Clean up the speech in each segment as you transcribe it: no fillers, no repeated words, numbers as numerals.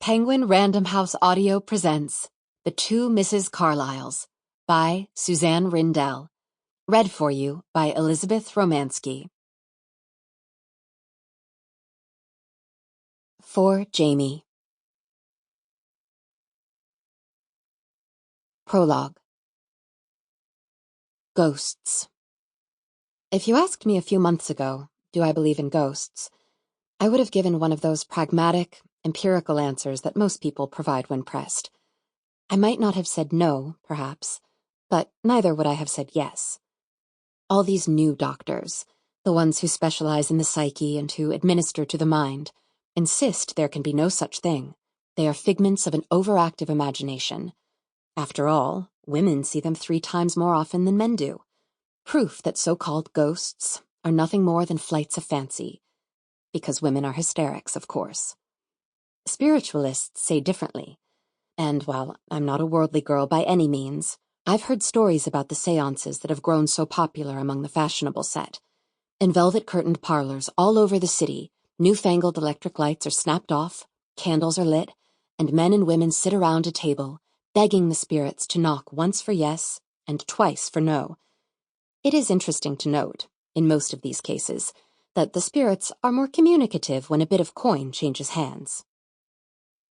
Penguin Random House Audio presents The Two Mrs. Carlyles by Suzanne Rindell. Read for you by Elizabeth Romanski. For Jamie. Prologue. Ghosts. If you asked me a few months ago, do I believe in ghosts, I would have given one of those pragmatic, empirical answers that most people provide when pressed. I might not have said no, perhaps, but neither would I have said yes. All these new doctors, the ones who specialize in the psyche and who administer to the mind, insist there can be no such thing. They are figments of an overactive imagination. After all, women see them 3 times more often than men do. Proof that so-called ghosts are nothing more than flights of fancy. Because women are hysterics, of course. Spiritualists say differently. And while I'm not a worldly girl by any means, I've heard stories about the seances that have grown so popular among the fashionable set. In velvet-curtained parlors all over the city, newfangled electric lights are snapped off, candles are lit, and men and women sit around a table, begging the spirits to knock once for yes and twice for no. It is interesting to note, in most of these cases, that the spirits are more communicative when a bit of coin changes hands.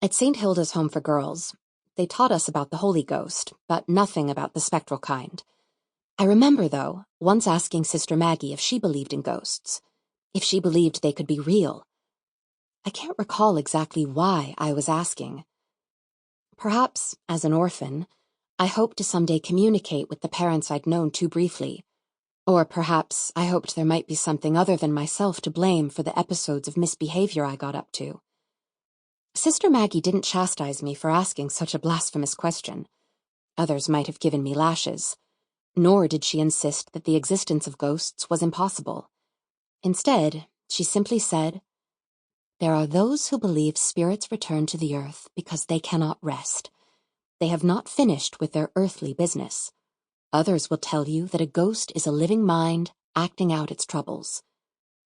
At St. Hilda's Home for Girls, they taught us about the Holy Ghost, but nothing about the spectral kind. I remember, though, once asking Sister Maggie if she believed in ghosts, if she believed they could be real. I can't recall exactly why I was asking. Perhaps, as an orphan, I hoped to someday communicate with the parents I'd known too briefly. Or perhaps I hoped there might be something other than myself to blame for the episodes of misbehavior I got up to. Sister Maggie didn't chastise me for asking such a blasphemous question. Others might have given me lashes. Nor did she insist that the existence of ghosts was impossible. Instead, she simply said, "There are those who believe spirits return to the earth because they cannot rest. They have not finished with their earthly business. Others will tell you that a ghost is a living mind acting out its troubles.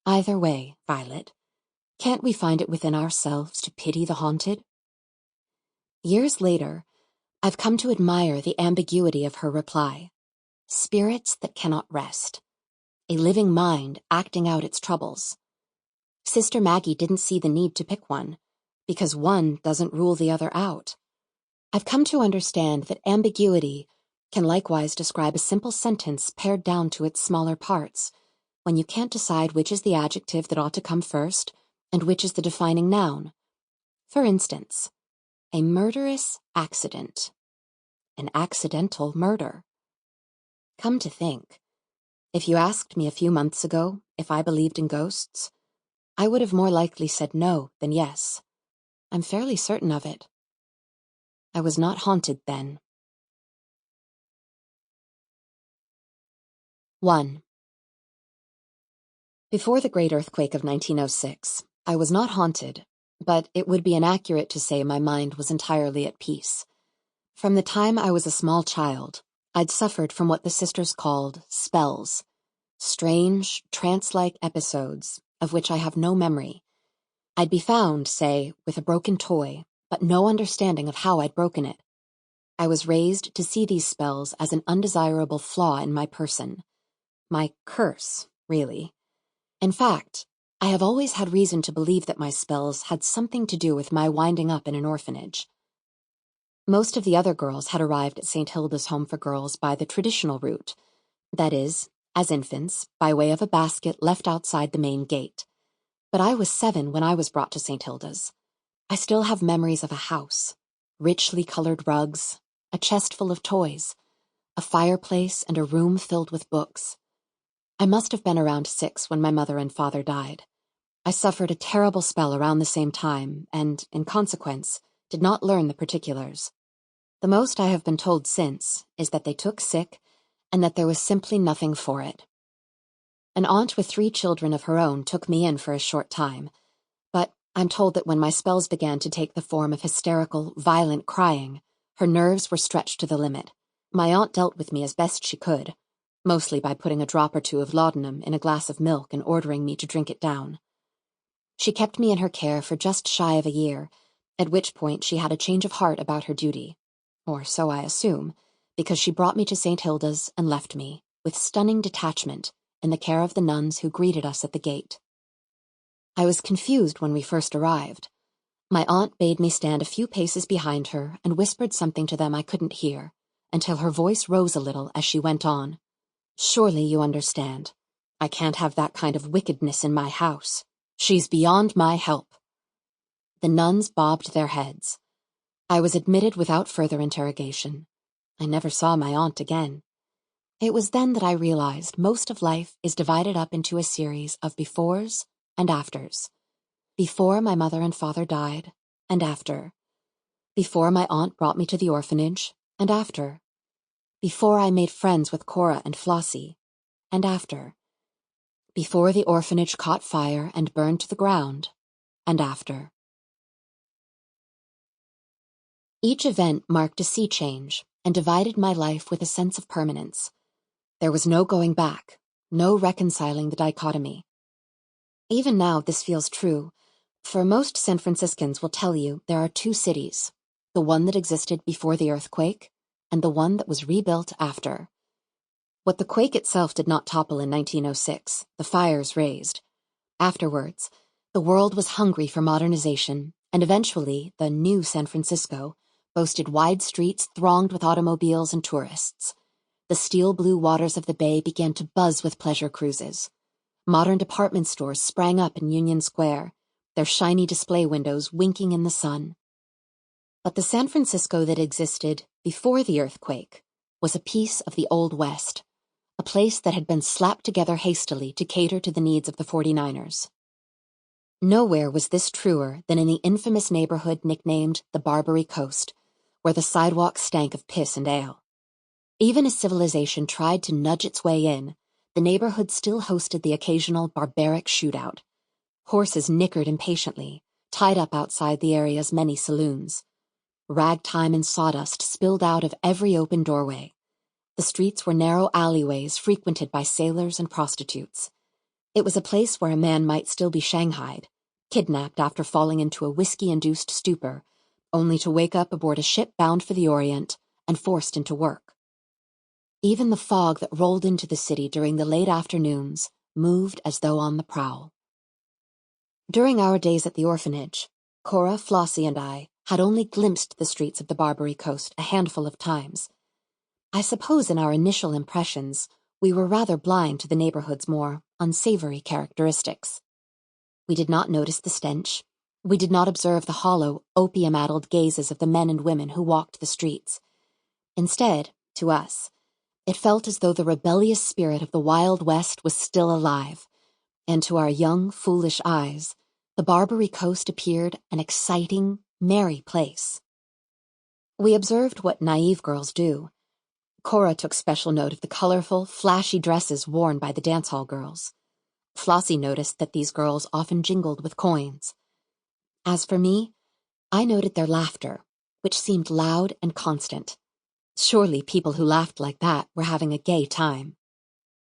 Either way, Violet, can't we find it within ourselves to pity the haunted?" Years later, I've come to admire the ambiguity of her reply. Spirits that cannot rest. A living mind acting out its troubles. Sister Maggie didn't see the need to pick one, because one doesn't rule the other out. I've come to understand that ambiguity can likewise describe a simple sentence pared down to its smaller parts, when you can't decide which is the adjective that ought to come first and which is the defining noun. For instance, a murderous accident. An accidental murder. Come to think, if you asked me a few months ago if I believed in ghosts, I would have more likely said no than yes. I'm fairly certain of it. I was not haunted then. 1. Before the great earthquake of 1906, I was not haunted, but it would be inaccurate to say my mind was entirely at peace. From the time I was a small child, I'd suffered from what the sisters called spells, strange, trance-like episodes of which I have no memory. I'd be found, say, with a broken toy, but no understanding of how I'd broken it. I was raised to see these spells as an undesirable flaw in my person. My curse, really. In fact, I have always had reason to believe that my spells had something to do with my winding up in an orphanage. Most of the other girls had arrived at St. Hilda's Home for Girls by the traditional route, that is, as infants, by way of a basket left outside the main gate. But I was 7 when I was brought to St. Hilda's. I still have memories of a house, richly colored rugs, a chest full of toys, a fireplace, and a room filled with books. I must have been around 6 when my mother and father died. I suffered a terrible spell around the same time and, in consequence, did not learn the particulars. The most I have been told since is that they took sick and that there was simply nothing for it. An aunt with 3 children of her own took me in for a short time, but I'm told that when my spells began to take the form of hysterical, violent crying, her nerves were stretched to the limit. My aunt dealt with me as best she could, mostly by putting a drop or 2 of laudanum in a glass of milk and ordering me to drink it down. She kept me in her care for just shy of a year, at which point she had a change of heart about her duty, or so I assume, because she brought me to St. Hilda's and left me, with stunning detachment, in the care of the nuns who greeted us at the gate. I was confused when we first arrived. My aunt bade me stand a few paces behind her and whispered something to them I couldn't hear, until her voice rose a little as she went on. "Surely you understand. I can't have that kind of wickedness in my house. She's beyond my help." The nuns bobbed their heads. I was admitted without further interrogation. I never saw my aunt again. It was then that I realized most of life is divided up into a series of befores and afters. Before my mother and father died, and after. Before my aunt brought me to the orphanage, and after. Before I made friends with Cora and Flossie, and after. Before the orphanage caught fire and burned to the ground, and after. Each event marked a sea change and divided my life with a sense of permanence. There was no going back, no reconciling the dichotomy. Even now this feels true, for most San Franciscans will tell you there are two cities, the one that existed before the earthquake and the one that was rebuilt after. What the quake itself did not topple in 1906, the fires raised. Afterwards, the world was hungry for modernization, and eventually the new San Francisco boasted wide streets thronged with automobiles and tourists. The steel-blue waters of the bay began to buzz with pleasure cruises. Modern department stores sprang up in Union Square, their shiny display windows winking in the sun. But the San Francisco that existed before the earthquake was a piece of the Old West, a place that had been slapped together hastily to cater to the needs of the 49ers. Nowhere was this truer than in the infamous neighborhood nicknamed the Barbary Coast, where the sidewalks stank of piss and ale. Even as civilization tried to nudge its way in, the neighborhood still hosted the occasional barbaric shootout. Horses nickered impatiently, tied up outside the area's many saloons. Ragtime and sawdust spilled out of every open doorway. The streets were narrow alleyways frequented by sailors and prostitutes. It was a place where a man might still be shanghaied, kidnapped after falling into a whiskey-induced stupor, only to wake up aboard a ship bound for the Orient and forced into work. Even the fog that rolled into the city during the late afternoons moved as though on the prowl. During our days at the orphanage, Cora, Flossie, and I had only glimpsed the streets of the Barbary Coast a handful of times. I suppose in our initial impressions, we were rather blind to the neighborhood's more unsavory characteristics. We did not notice the stench. We did not observe the hollow, opium-addled gazes of the men and women who walked the streets. Instead, to us, it felt as though the rebellious spirit of the Wild West was still alive, and to our young, foolish eyes, the Barbary Coast appeared an exciting, merry place. We observed what naive girls do. Cora took special note of the colorful, flashy dresses worn by the dance hall girls. Flossie noticed that these girls often jingled with coins. As for me, I noted their laughter, which seemed loud and constant. Surely people who laughed like that were having a gay time.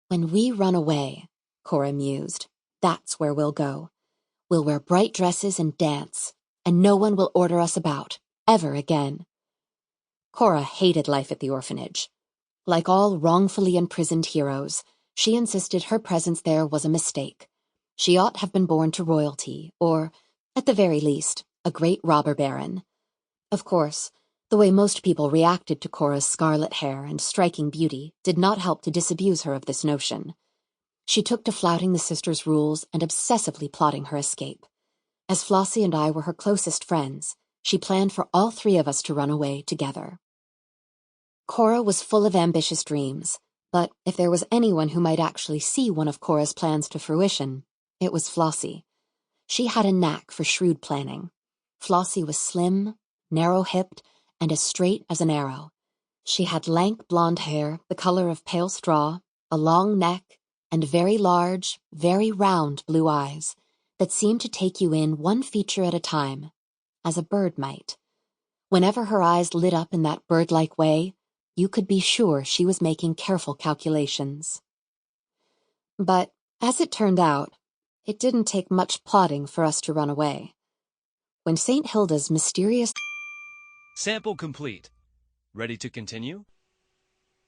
"When we run away," Cora mused, "that's where we'll go. We'll wear bright dresses and dance, and no one will order us about, ever again." Cora hated life at the orphanage. Like all wrongfully imprisoned heroes, she insisted her presence there was a mistake. She ought to have been born to royalty, or, at the very least, a great robber baron. Of course, the way most people reacted to Cora's scarlet hair and striking beauty did not help to disabuse her of this notion. She took to flouting the sisters' rules and obsessively plotting her escape. As Flossie and I were her closest friends, she planned for all three of us to run away together. Cora was full of ambitious dreams, but if there was anyone who might actually see one of Cora's plans to fruition, it was Flossie. She had a knack for shrewd planning. Flossie was slim, narrow-hipped, and as straight as an arrow. She had lank blonde hair, the color of pale straw, a long neck, and very large, very round blue eyes that seemed to take you in one feature at a time, as a bird might. Whenever her eyes lit up in that bird-like way, you could be sure she was making careful calculations. But, as it turned out, it didn't take much plotting for us to run away. when St. Hilda's mysterious... Sample complete. Ready to continue?